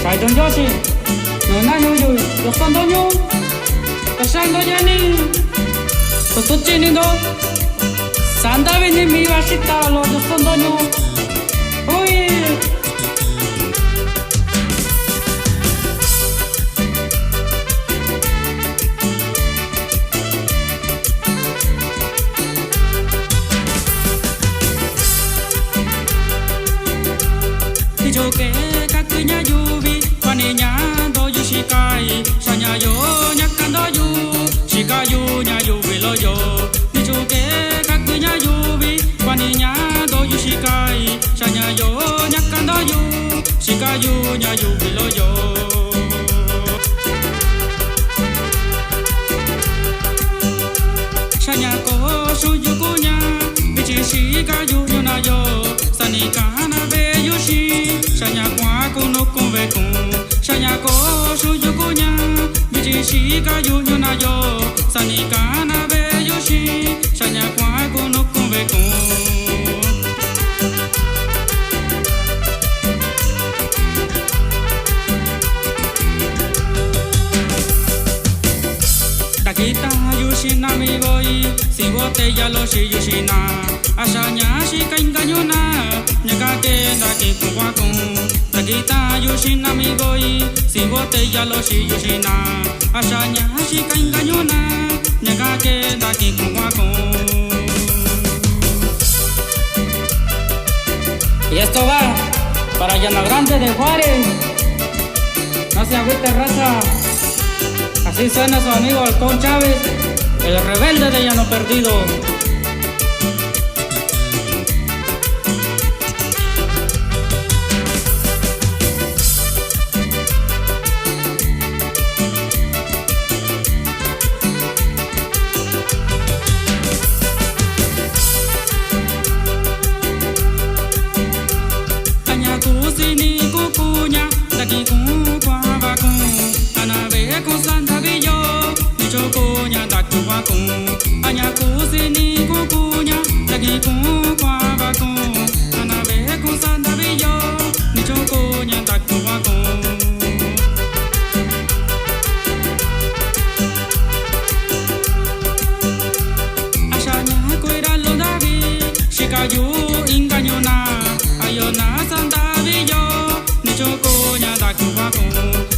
Ay don Yoshi, no na yo son doño, pasando ya ni, tu chini do, sanda vini mi vasita lo yo son doño, uy. Joke kakunya yubi kwaninya do yushikai shanya yo nyakando yu shikayu nya yubi lo yo joke kakunya yubi kwaninya do yushikai shanya yo nyakando yu shikayu nya yubi lo yo shanya ko shuyukunya bichi shikayu na yo sanikana be yushi shanya kwa kuno konve kun shanya ko shuyukunya bichi shikayu na yo sanikana be yushi shanya kwa kuno konve kun Takita yushi namigoi si botella lo shi yushi na ashanya shi kaingaño na nyakate daki kuwa kun Takita yushi namigoi si botella lo shi yushi na ashanya shi kaingaño na nyakate daki kuwa kun Y esto va para Llano Grande de Juárez. No se agüite raza. Así suena su amigo Halcón Chávez, el rebelde de Llano Perdido. Kusini kukunya daki kukwa bakun anabe kusanta biyo nichokunya daki wakun anya kusini kukunya daki kukwa bakun anabe kusanta biyo nichokunya daki wakun ashanya kuira lo davi shikayu ingaño na ayona santa Chocoña da Cubaco,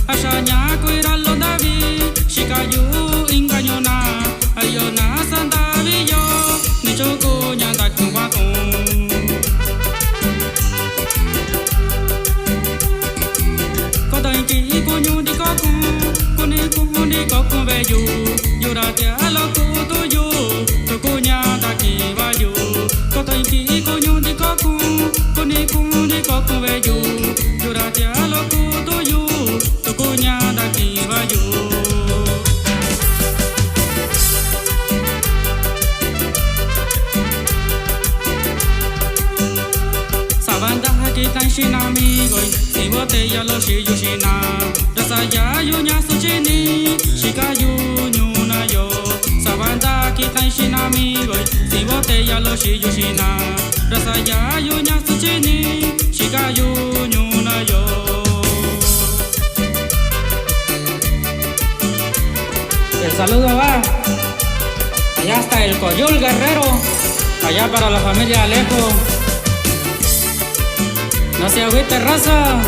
Ashanya cuira lo Davi, Shikayu ingañona, Ayona Sandavillo, ni chocoña da Cubaco. Cotainki coño di coco, con di coco bello, Yurate a lo cuto yo, Tocoña da Kibayo, Cotainki coño di coco, con di coco bello. Durante a lo kudo yu, tokunya daki bayu. Sabanda kita shinami goi, si botella lo shi yushina. Rasaya yunya suchini, shikayu nyuna yo. Sabanda kita shinami goi, si botella lo shi yushina. Rasaya yunya suchini, shikayu nyuna yo. El saludo va allá hasta el Coyol Guerrero, allá para la familia Alejo. No se agüite raza.